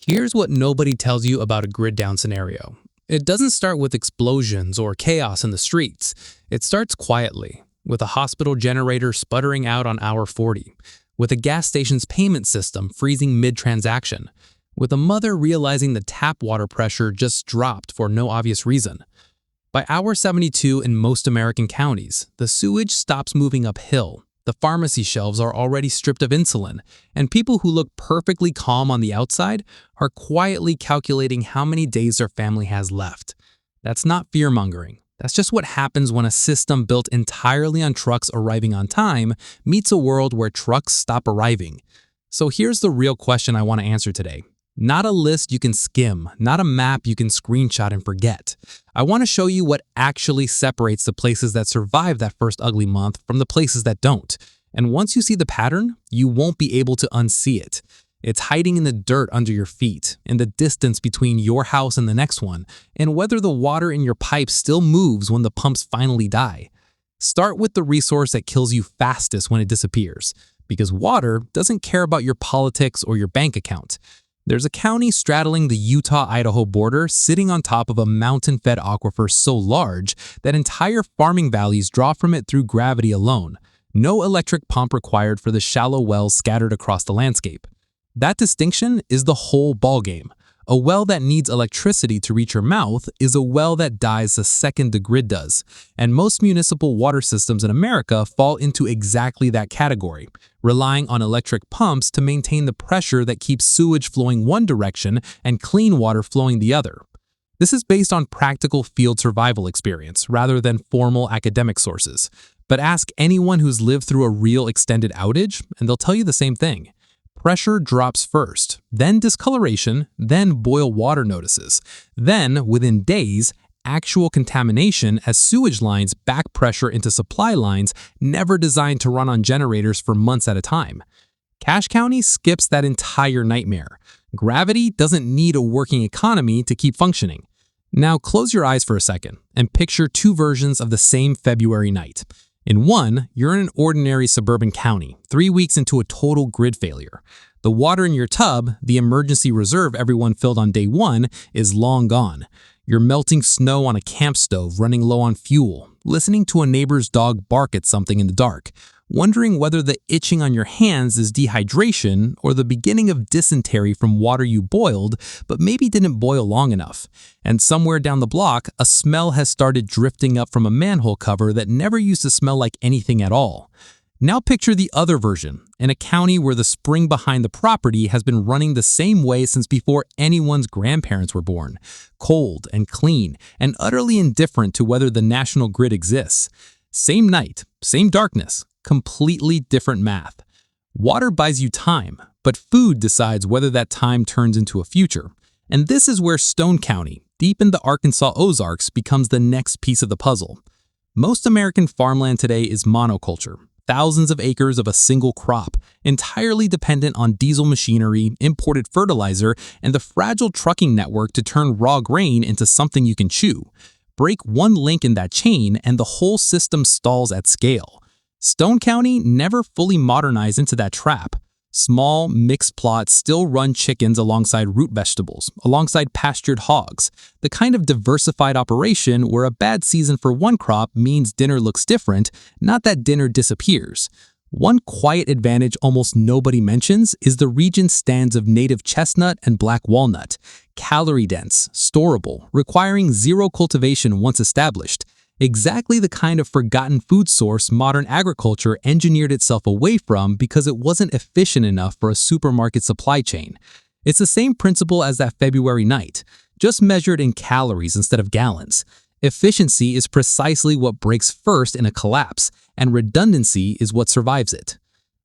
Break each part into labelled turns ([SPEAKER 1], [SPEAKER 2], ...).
[SPEAKER 1] Here's what nobody tells you about a grid down scenario. It doesn't start with explosions or chaos in the streets. It starts quietly, with a hospital generator sputtering out on hour 40, with a gas station's payment system freezing mid-transaction, with a mother realizing the tap water pressure just dropped for no obvious reason. By hour 72 in most American counties, the sewage stops moving uphill. The pharmacy shelves are already stripped of insulin, and people who look perfectly calm on the outside are quietly calculating how many days their family has left. That's not fear-mongering. That's just what happens when a system built entirely on trucks arriving on time meets a world where trucks stop arriving. So here's the real question I want to answer today. Not a list you can skim, not a map you can screenshot and forget. I want to show you what actually separates the places that survive that first ugly month from the places that don't. And once you see the pattern, you won't be able to unsee it. It's hiding in the dirt under your feet, in the distance between your house and the next one, and whether the water in your pipe still moves when the pumps finally die. Start with the resource that kills you fastest when it disappears, because water doesn't care about your politics or your bank account. There's a county straddling the Utah-Idaho border sitting on top of a mountain-fed aquifer so large that entire farming valleys draw from it through gravity alone. No electric pump required for the shallow wells scattered across the landscape. That distinction is the whole ballgame. A well that needs electricity to reach your mouth is a well that dies the second the grid does, and most municipal water systems in America fall into exactly that category, relying on electric pumps to maintain the pressure that keeps sewage flowing one direction and clean water flowing the other. This is based on practical field survival experience rather than formal academic sources. But ask anyone who's lived through a real extended outage, and they'll tell you the same thing. Pressure drops first, then discoloration, then boil water notices. Then, within days, actual contamination as sewage lines back pressure into supply lines never designed to run on generators for months at a time. Cache County skips that entire nightmare. Gravity doesn't need a working economy to keep functioning. Now close your eyes for a second and picture two versions of the same February night. In one, you're in an ordinary suburban county, 3 weeks into a total grid failure. The water in your tub, the emergency reserve everyone filled on day one, is long gone. You're melting snow on a camp stove, running low on fuel, listening to a neighbor's dog bark at something in the dark, wondering whether the itching on your hands is dehydration or the beginning of dysentery from water you boiled, but maybe didn't boil long enough. And somewhere down the block, a smell has started drifting up from a manhole cover that never used to smell like anything at all. Now picture the other version, in a county where the spring behind the property has been running the same way since before anyone's grandparents were born. Cold and clean, and utterly indifferent to whether the national grid exists. Same night, same darkness, completely different math. Water buys you time, but food decides whether that time turns into a future. And this is where Stone County, deep in the Arkansas Ozarks, becomes the next piece of the puzzle. Most American farmland today is monoculture, thousands of acres of a single crop, entirely dependent on diesel machinery, imported fertilizer, and the fragile trucking network to turn raw grain into something you can chew. Break one link in that chain and the whole system stalls at scale. Stone County never fully modernized into that trap. Small, mixed plots still run chickens alongside root vegetables, alongside pastured hogs, the kind of diversified operation where a bad season for one crop means dinner looks different, not that dinner disappears. One quiet advantage almost nobody mentions is the region's stands of native chestnut and black walnut, calorie-dense, storable, requiring zero cultivation once established. Exactly the kind of forgotten food source modern agriculture engineered itself away from because it wasn't efficient enough for a supermarket supply chain. It's the same principle as that February night, just measured in calories instead of gallons. Efficiency is precisely what breaks first in a collapse, and redundancy is what survives it.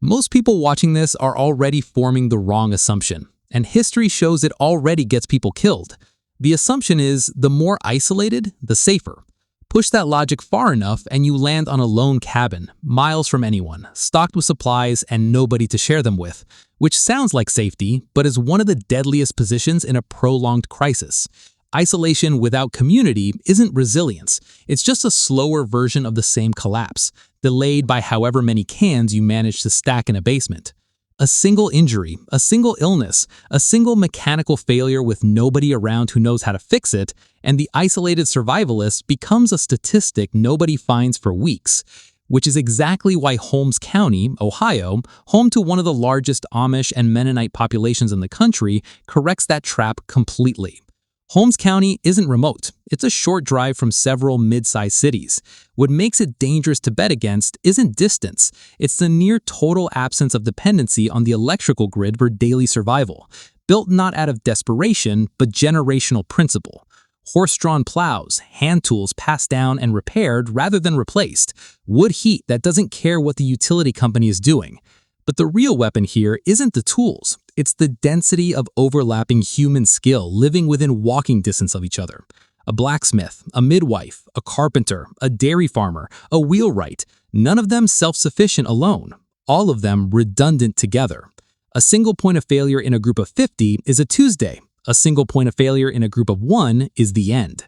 [SPEAKER 1] Most people watching this are already forming the wrong assumption, and history shows it already gets people killed. The assumption is the more isolated, the safer. Push that logic far enough and you land on a lone cabin, miles from anyone, stocked with supplies and nobody to share them with, which sounds like safety, but is one of the deadliest positions in a prolonged crisis. Isolation without community isn't resilience, it's just a slower version of the same collapse, delayed by however many cans you manage to stack in a basement. A single injury, a single illness, a single mechanical failure with nobody around who knows how to fix it, and the isolated survivalist becomes a statistic nobody finds for weeks, which is exactly why Holmes County, Ohio, home to one of the largest Amish and Mennonite populations in the country, corrects that trap completely. Holmes County isn't remote. It's a short drive from several mid-sized cities. What makes it dangerous to bet against isn't distance. It's the near total absence of dependency on the electrical grid for daily survival, built not out of desperation, but generational principle. Horse-drawn plows, hand tools passed down and repaired rather than replaced, wood heat that doesn't care what the utility company is doing. But the real weapon here isn't the tools. It's the density of overlapping human skill living within walking distance of each other. A blacksmith, a midwife, a carpenter, a dairy farmer, a wheelwright, none of them self-sufficient alone, all of them redundant together. A single point of failure in a group of 50 is a Tuesday. A single point of failure in a group of 1 is the end.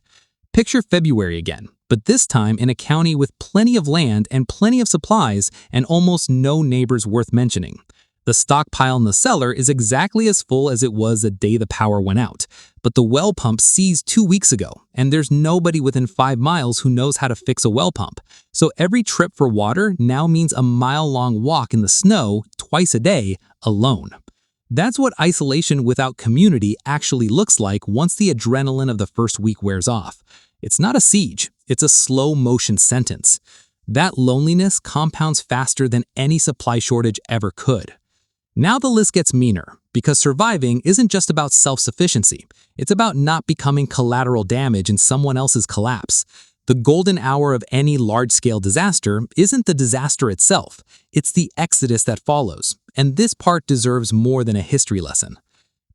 [SPEAKER 1] Picture February again, but this time in a county with plenty of land and plenty of supplies and almost no neighbors worth mentioning. The stockpile in the cellar is exactly as full as it was the day the power went out, but the well pump seized 2 weeks ago, and there's nobody within 5 miles who knows how to fix a well pump. So every trip for water now means a mile-long walk in the snow twice a day alone. That's what isolation without community actually looks like once the adrenaline of the first week wears off. It's not a siege, it's a slow-motion sentence. That loneliness compounds faster than any supply shortage ever could. Now the list gets meaner, because surviving isn't just about self-sufficiency. It's about not becoming collateral damage in someone else's collapse. The golden hour of any large-scale disaster isn't the disaster itself, it's the exodus that follows, and this part deserves more than a history lesson.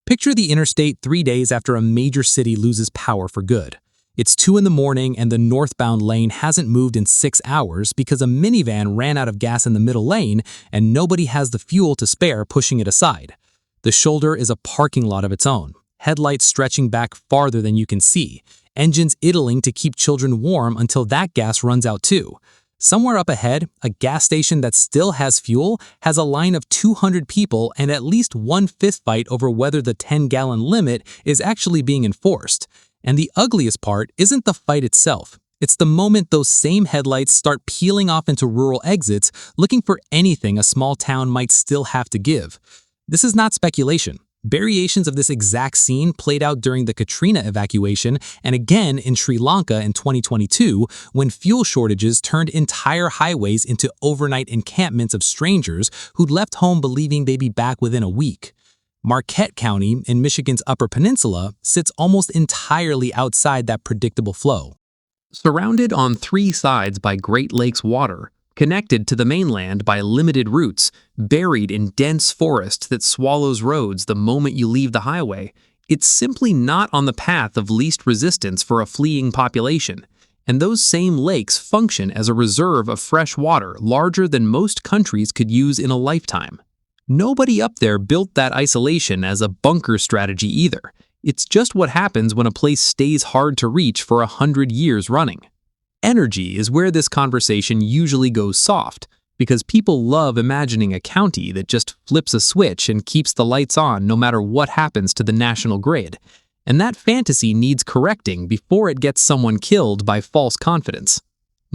[SPEAKER 1] Picture the interstate 3 days after a major city loses power for good. It's 2 in the morning and the northbound lane hasn't moved in 6 hours because a minivan ran out of gas in the middle lane and nobody has the fuel to spare pushing it aside. The shoulder is a parking lot of its own, headlights stretching back farther than you can see, engines idling to keep children warm until that gas runs out too. Somewhere up ahead, a gas station that still has fuel has a line of 200 people and at least one fistfight over whether the 10-gallon limit is actually being enforced. And the ugliest part isn't the fight itself. It's the moment those same headlights start peeling off into rural exits looking for anything a small town might still have to give. This is not speculation. Variations of this exact scene played out during the Katrina evacuation and again in Sri Lanka in 2022 when fuel shortages turned entire highways into overnight encampments of strangers who'd left home believing they'd be back within a week. Marquette County in Michigan's Upper Peninsula sits almost entirely outside that predictable flow. Surrounded on 3 sides by Great Lakes water, connected to the mainland by limited routes, buried in dense forest that swallows roads the moment you leave the highway, it's simply not on the path of least resistance for a fleeing population. And those same lakes function as a reserve of fresh water larger than most countries could use in a lifetime. Nobody up there built that isolation as a bunker strategy either. It's just what happens when a place stays hard to reach for 100 years running. Energy is where this conversation usually goes soft, because people love imagining a county that just flips a switch and keeps the lights on no matter what happens to the national grid. And that fantasy needs correcting before it gets someone killed by false confidence.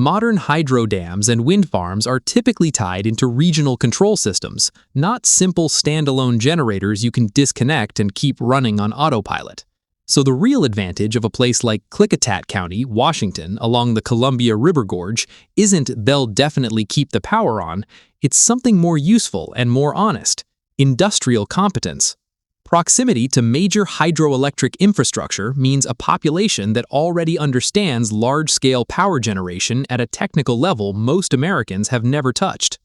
[SPEAKER 1] Modern hydro dams and wind farms are typically tied into regional control systems, not simple standalone generators you can disconnect and keep running on autopilot. So the real advantage of a place like Klickitat County, Washington, along the Columbia River Gorge isn't they'll definitely keep the power on, it's something more useful and more honest: industrial competence. Proximity to major hydroelectric infrastructure means a population that already understands large-scale power generation at a technical level most Americans have never touched.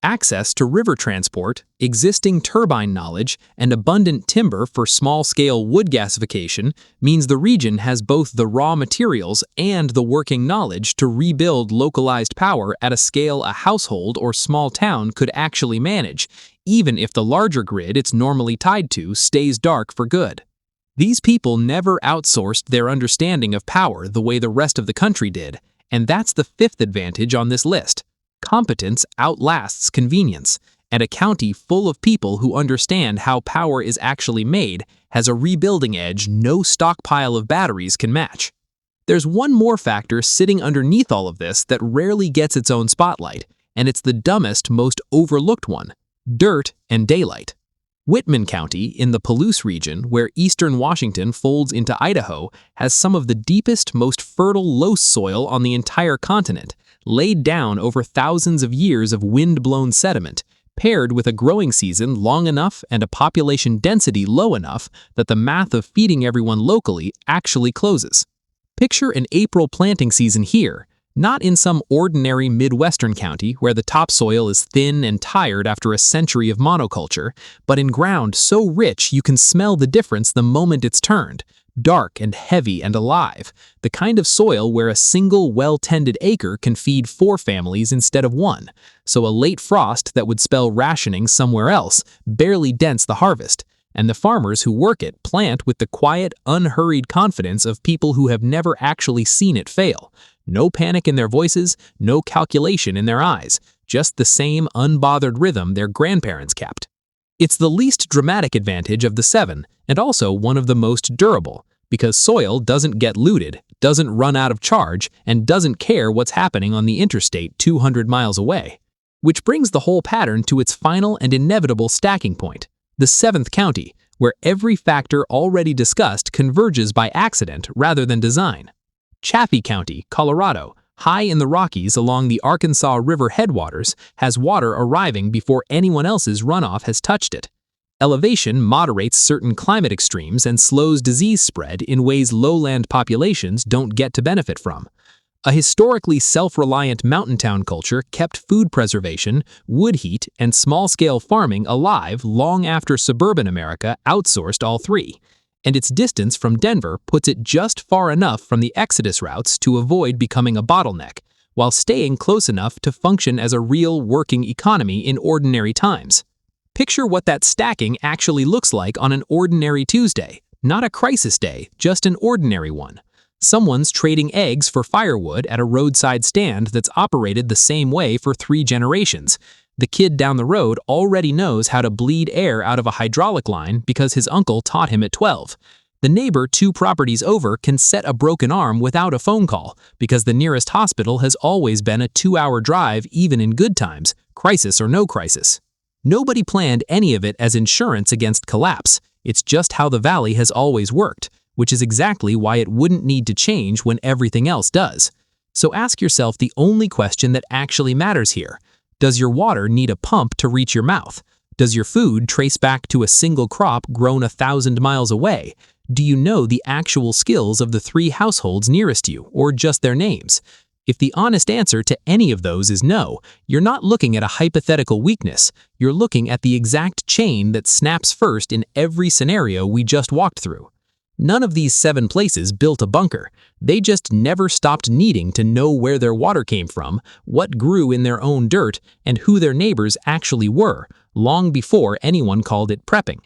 [SPEAKER 1] Access to river transport, existing turbine knowledge, and abundant timber for small-scale wood gasification means the region has both the raw materials and the working knowledge to rebuild localized power at a scale a household or small town could actually manage, even if the larger grid it's normally tied to stays dark for good. These people never outsourced their understanding of power the way the rest of the country did, and that's the 5th advantage on this list. Competence outlasts convenience,
[SPEAKER 2] and a county full of people who understand how power is actually made has a rebuilding edge no stockpile of batteries can match. There's one more factor sitting underneath all of this that rarely gets its own spotlight, and it's the dumbest, most overlooked one: dirt and daylight. Whitman County, in the Palouse region, where eastern Washington folds into Idaho, has some of the deepest, most fertile loess soil on the entire continent, laid down over thousands of years of wind-blown sediment, paired with a growing season long enough and a population density low enough that the math of feeding everyone locally actually closes. Picture an April planting season here, not in some ordinary Midwestern county where the topsoil is thin and tired after a century of monoculture, but in ground so rich you can smell the difference the moment it's turned, dark and heavy and alive, the kind of soil where a single well-tended acre can feed 4 families instead of 1, so a late frost that would spell rationing somewhere else barely dents the harvest, and the farmers who work it plant with the quiet, unhurried confidence of people who have never actually seen it fail. No panic in their voices, no calculation in their eyes, just the same unbothered rhythm their grandparents kept. It's the least dramatic advantage of the 7, and also one of the most durable, because soil doesn't get looted, doesn't run out of charge, and doesn't care what's happening on the interstate 200 miles away. Which brings the whole pattern to its final and inevitable stacking point, the 7th county, where every factor already discussed converges by accident rather than design. Chaffee County, Colorado, high in the Rockies along the Arkansas River headwaters, has water arriving before anyone else's runoff has touched it. Elevation moderates certain climate extremes and slows disease spread in ways lowland populations don't get to benefit from. A historically self-reliant mountain town culture kept food preservation, wood heat, and small-scale farming alive long after suburban America outsourced all 3. And its distance from Denver puts it just far enough from the exodus routes to avoid becoming a bottleneck, while staying close enough to function as a real working economy in ordinary times. Picture what that stacking actually looks like on an ordinary Tuesday, not a crisis day, just an ordinary one. Someone's trading eggs for firewood at a roadside stand that's operated the same way for 3 generations. The kid down the road already knows how to bleed air out of a hydraulic line because his uncle taught him at 12. The neighbor 2 properties over can set a broken arm without a phone call because the nearest hospital has always been a 2-hour drive even in good times, crisis or no crisis. Nobody planned any of it as insurance against collapse. It's just how the valley has always worked, which is exactly why it wouldn't need to change when everything else does. So ask yourself the only question that actually matters here. Does your water need a pump to reach your mouth? Does your food trace back to a single crop grown 1,000 miles away? Do you know the actual skills of the 3 households nearest you, or just their names? If the honest answer to any of those is no, you're not looking at a hypothetical weakness. You're looking at the exact chain that snaps first in every scenario we just walked through. None of these 7 places built a bunker. They just never stopped needing to know where their water came from, what grew in their own dirt, and who their neighbors actually were, long before anyone called it prepping.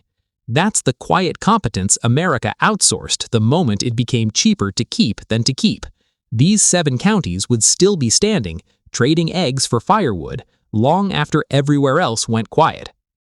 [SPEAKER 2] That's the quiet competence America outsourced the moment it became cheaper to keep than to keep. These 7 counties would still be standing, trading eggs for firewood, long after everywhere else went quiet.